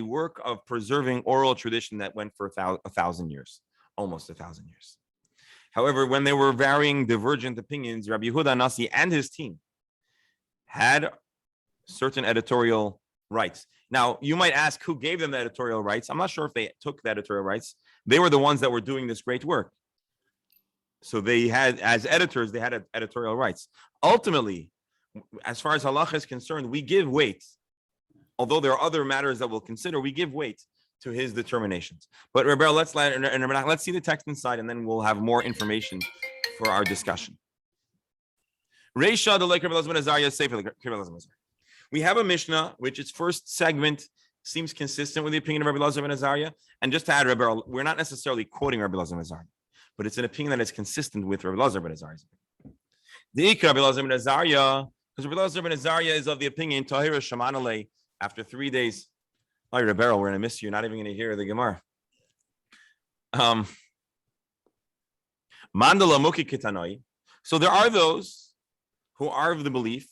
work of preserving oral tradition that went for 1,000 years, almost 1,000 years. However, when there were varying divergent opinions, Rabbi Yehuda Nasi and his team had certain editorial rights. Now, you might ask who gave them the editorial rights. I'm not sure if they took the editorial rights. They were the ones that were doing this great work. So they had, as editors, they had editorial rights. Ultimately, as far as halacha is concerned, we give weight. Although there are other matters that we'll consider, we give weight to his determinations. But Rebel, let's see the text inside, and then we'll have more information for our discussion. Reisha the Rabbi Elazar ben Azariah, Sefer Rabbi Elazar ben Azariah. We have a Mishnah, which its first segment seems consistent with the opinion of Rabbi Elazar ben Azariah. And just to add, Rebel, we're not necessarily quoting Rabbi Elazar ben Azariah, but it's an opinion that is consistent with Rabbi Elazar ben Azariah's opinion. The Ikra Rabbi Elazar ben Azariah, because Rabbi Elazar ben Azariah is of the opinion, Tahira Shamanale, after 3 days. Oh, Rebel, we're going to miss you. You're not even going to hear the Gemara. Mandala Muki Kitanoi. So there are those who are of the belief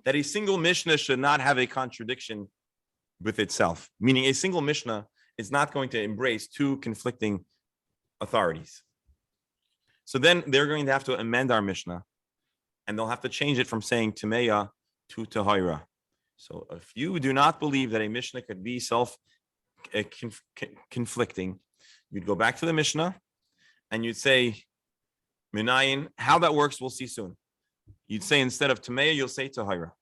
that a single Mishnah should not have a contradiction with itself, meaning a single Mishnah is not going to embrace two conflicting authorities. So then they're going to have to amend our Mishnah, and they'll have to change it from saying Tameya to Tahira. So if you do not believe that a Mishnah could be conflicting, you'd go back to the Mishnah and you'd say, Minayin, how that works, we'll see soon. You'd say instead of Tameya, you'll say Tahira.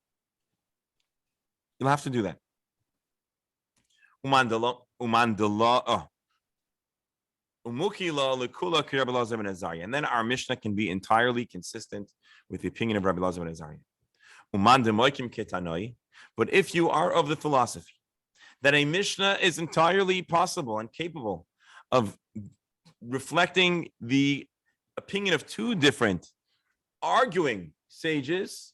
You'll have to do that. And then our Mishnah can be entirely consistent with the opinion of Rabbi Elazar ben Azariah. But if you are of the philosophy that a Mishnah is entirely possible and capable of reflecting the opinion of two different arguing sages,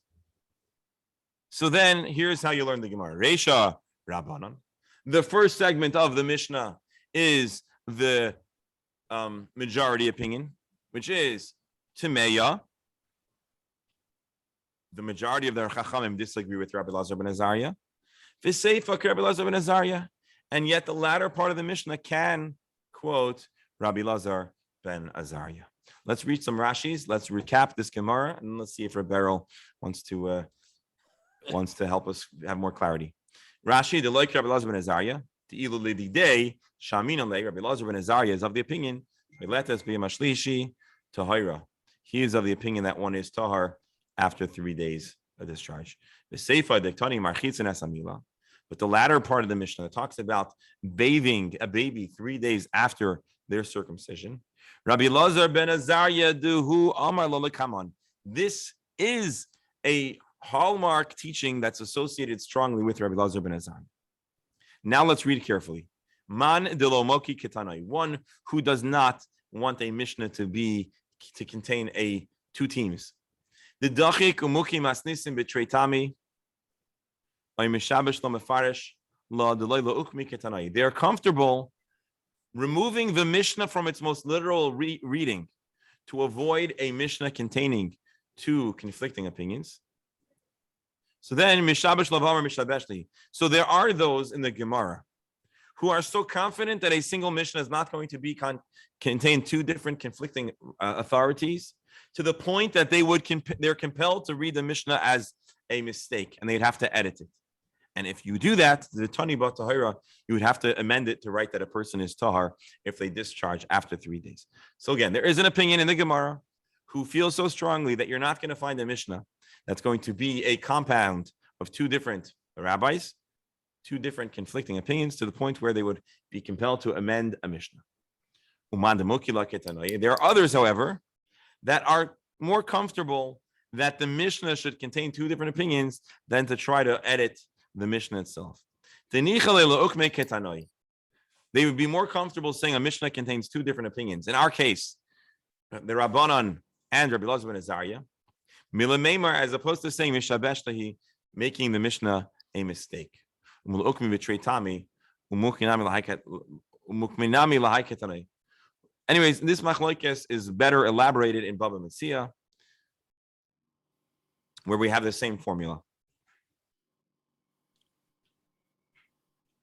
so then here's how you learn the Gemara. Reisha Rabbanan. The first segment of the Mishnah is the majority opinion, which is Tameya. The majority of the Chachamim disagree with Rabbi Elazar ben Azariah. V'seifa Rabbi Elazar ben Azariah, and yet the latter part of the Mishnah can quote Rabbi Elazar ben Azariah. Let's read some Rashis. Let's recap this Gemara, and let's see if Rebel wants to help us have more clarity. Rashi, the like Rabbi Elazar ben Azariah, the ilu lididei shamin alei. Rabbi Elazar ben Azariah is of the opinion letas b'yamashlishi tahira. He is of the opinion that one is tahar after 3 days of discharge. The Seifa diktani marchitzin esamila. But the latter part of the Mishnah talks about bathing a baby 3 days after their circumcision. Rabbi Elazar ben Azariah duhu amar lo lekaman. This is a hallmark teaching that's associated strongly with Rabbi Elazar ben Azariah. Now let's read carefully. Man delomoki ketanai. One who does not want a Mishnah to be to contain two teams. The dachik umuki masnisim betreitami. They are comfortable removing the Mishnah from its most literal reading to avoid a Mishnah containing two conflicting opinions. So then, so there are those in the Gemara who are so confident that a single Mishnah is not going to be contain two different conflicting authorities, to the point that they're compelled to read the Mishnah as a mistake, and they'd have to edit it. And if you do that, the Tani Ba Tahira, you would have to amend it to write that a person is Tahar if they discharge after 3 days. So again, there is an opinion in the Gemara who feels so strongly that you're not going to find a Mishnah that's going to be a compound of two different rabbis, two different conflicting opinions, to the point where they would be compelled to amend a Mishnah. There are others, however, that are more comfortable that the Mishnah should contain two different opinions than to try to edit the Mishnah itself. They would be more comfortable saying a Mishnah contains two different opinions. In our case, the Rabbanan and Rabbi Elazar ben Azariah, Milameimar, as opposed to saying Mishabeshtahi, making the Mishnah a mistake. Anyways, this machlokes is better elaborated in Baba Metzia, where we have the same formula.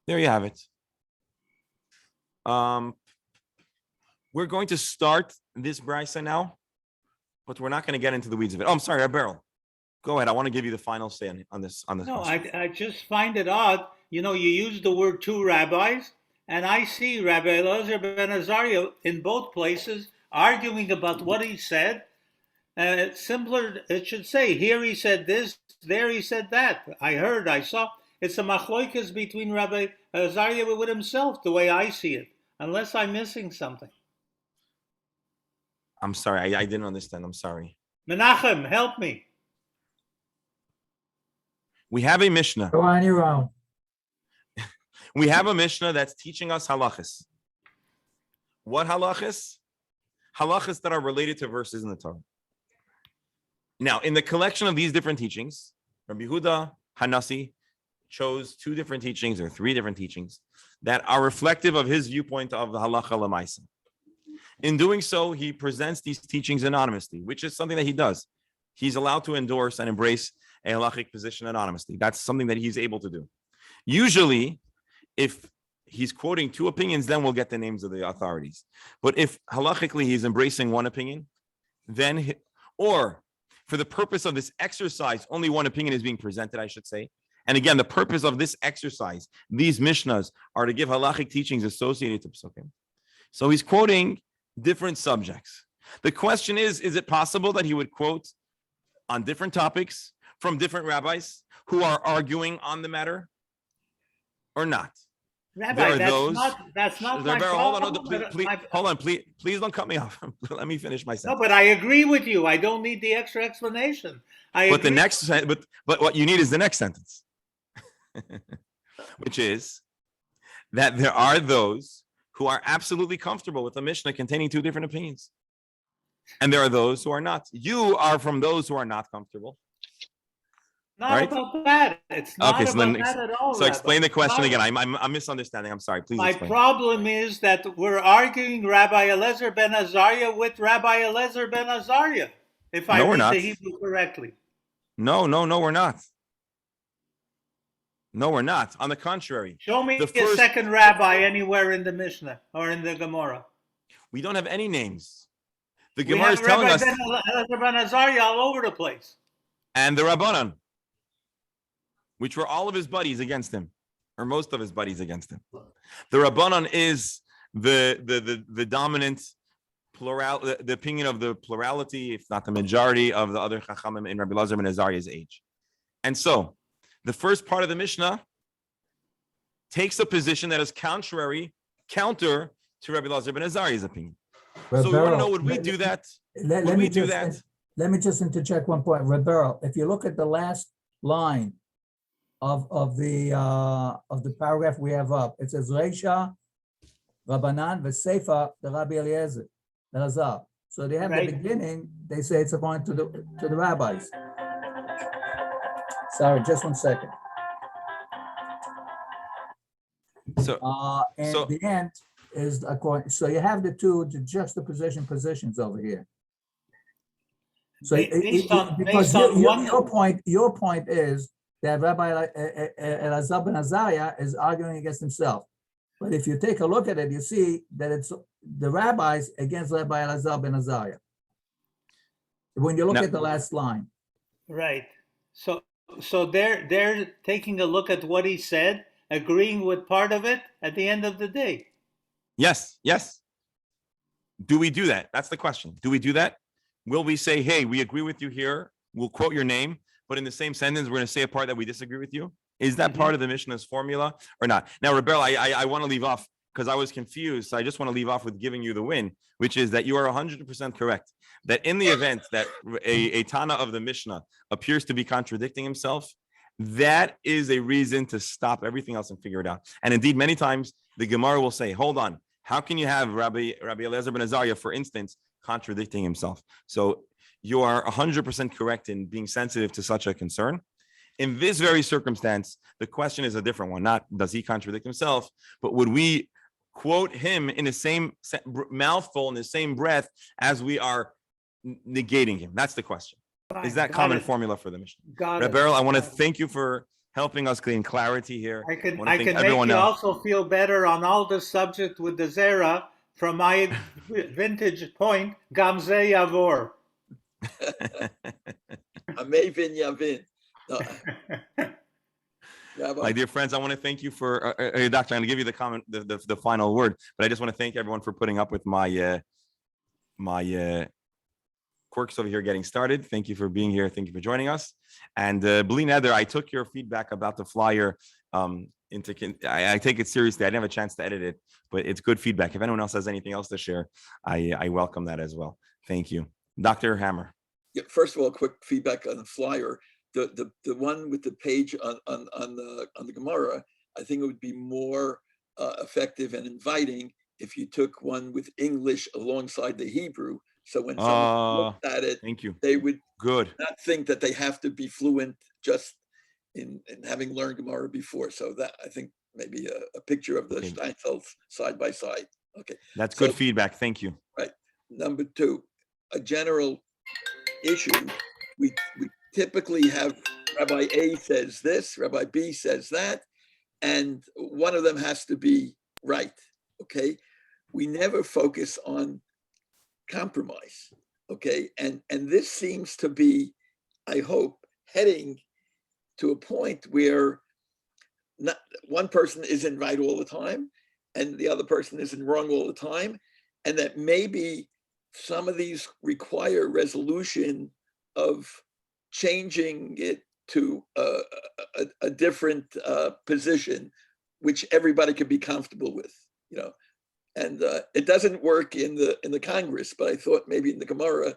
There you have it. We're going to start this brisa now, but we're not going to get into the weeds of it. Oh, I'm sorry, Beryl. Go ahead. I want to give you the final say on this. No, I just find it odd. You know, you use the word two rabbis, and I see Rabbi Elazar ben Azariah in both places arguing about what he said. Simpler, it should say, here he said this, there he said that. I saw. It's a machloikas between Rabbi Azariah with himself, the way I see it, unless I'm missing something. I'm sorry, I didn't understand. I'm sorry. Menachem, help me. We have a Mishnah. Go on your own. We have a Mishnah that's teaching us halachas. What halachas? Halachas that are related to verses in the Torah. Now, in the collection of these different teachings, Rabbi Yehuda Hanasi chose two different teachings or three different teachings that are reflective of his viewpoint of the halacha l'maisa. In doing so, he presents these teachings anonymously, which is something that he does. He's allowed to endorse and embrace a halachic position anonymously. That's something that he's able to do. Usually, if he's quoting two opinions, then we'll get the names of the authorities. But if halachically he's embracing one opinion, then, or for the purpose of this exercise, only one opinion is being presented, I should say. And again, the purpose of this exercise, these Mishnahs, are to give halachic teachings associated to Psukim. So he's quoting different subjects. The question is it possible that he would quote on different topics from different rabbis who are arguing on the matter or not? Rabbi, that's not my problem. Hold on, please don't cut me off. Let me finish my sentence. No, but I agree with you. I don't need the extra explanation. But what you need is the next sentence, which is that there are those who are absolutely comfortable with a Mishnah containing two different opinions, and there are those who are not. You are from those who are not comfortable. Not right? About that. It's not okay, about that at all. So explain the question again. I'm I'm misunderstanding. I'm sorry. Please My explain. problem is that we're arguing Rabbi Elazar ben Azariah with Rabbi Elazar ben Azariah, if I read the Hebrew correctly. No, we're not. No, we're not. On the contrary. Show me a second rabbi anywhere in the Mishnah or in the Gemara. We don't have any names. The Gemara is telling us. Elazar ben Azariah all over the place. And the Rabbanan, which were all of his buddies against him, or most of his buddies against him. The Rabbanan is the dominant the opinion of the plurality, if not the majority, of the other Chachamim in Rabbi Elazar ben Azariah's age. And so, the first part of the Mishnah takes a position that is counter to Rabbi Elazar ben Azariah's opinion. So we want to know, would we do that? Let me just interject one point. Rebel, if you look at the last line of the paragraph we have up, it says Reisha Rabbanan v'Seifa the Rabbi Elazar. So they have Right. the beginning, they say it's according to the rabbis. Sorry, just 1 second. So And So- the end is according, so you have the two, the juxtaposition positions over here. So Based on because one, your point is that Rabbi Elazar ben Azariah is arguing against himself. But if you take a look at it, you see that it's the rabbis against Rabbi Elazar ben Azariah. When you look Now- at the last line. right. So they're taking a look at what he said, agreeing with part of it at the end of the day. yes. Do we do that? That's the question. Do we do that? Will we say, hey, we agree with you here. We'll quote your name, but in the same sentence, we're going to say a part that we disagree with you. Is that part of the Mishnah's formula or not? Now, Rebel, I want to leave off because I was confused. So I just want to leave off with giving you the win, which is that you are 100% correct. That in the event that a Tana of the Mishnah appears to be contradicting himself, that is a reason to stop everything else and figure it out. And indeed, many times the Gemara will say, hold on, how can you have Rabbi Elazar ben Azariah, for instance, contradicting himself? So you are 100% correct in being sensitive to such a concern. In this very circumstance, the question is a different one. Not does he contradict himself, but would we quote him in the same mouthful, in the same breath as we are negating him? That's the question. Is that common formula for the Mishnah? Got it. Rabbi Beryl, I want to thank you for helping us gain clarity here. I can wanna thank make everyone you else. also feel better on all the subject with the Zera from my vintage point, Gamze Yavor. Amevin Yavin. No. Rabbi, My dear friends, I want to thank you for, Doctor, I'm going to give you the comment, the final word, but I just want to thank everyone for putting up with my quirks over here getting started. Thank you for being here. Thank you for joining us. And Bli Neder, I took your feedback about the flyer I take it seriously. I didn't have a chance to edit it, but it's good feedback. If anyone else has anything else to share, I welcome that as well. Thank you. Dr. Hammer. yeah, first of all, quick feedback on the flyer. The one with the page on the Gemara, I think it would be more effective and inviting if you took one with English alongside the Hebrew. So when someone looked at it, Thank you. they would Good. not think that they have to be fluent just in having learned Gemara before. So that I think maybe a picture of the Okay. Steinfeld side by side. Okay. That's good So- feedback. Thank you. Number two, a general issue. We typically have Rabbi A says this, Rabbi B says that, and one of them has to be right. Okay. We never focus on compromise. Okay. And this seems to be, I hope, heading to a point where not one person isn't right all the time and the other person isn't wrong all the time. And that maybe some of these require resolution of changing it to a different position, which everybody could be comfortable with, you know. And it doesn't work in the Congress, but I thought maybe in the Gemara,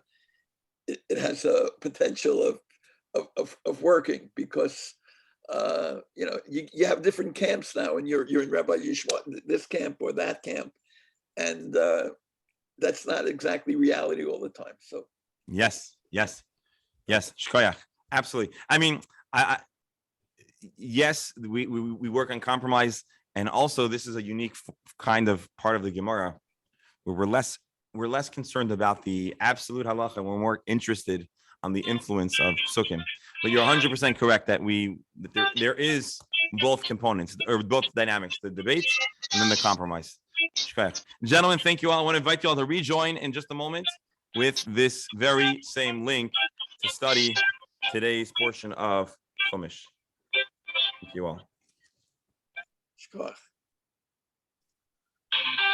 it has a potential of working because you know you have different camps now, and you're in Rabbi Yishmael, this camp or that camp, and that's not exactly reality all the time. So Yes. Shkoyach. Absolutely. I mean, yes, we work on compromise, and also this is a unique kind of part of the Gemara where we're less concerned about the absolute halacha and we're more interested on the influence of psukim. But you're 100% correct that there is both components or both dynamics, the debate and then the compromise. Gentlemen, thank you all. I want to invite you all to rejoin in just a moment with this very same link to study today's portion of Chumash. Thank you all. Shkoch.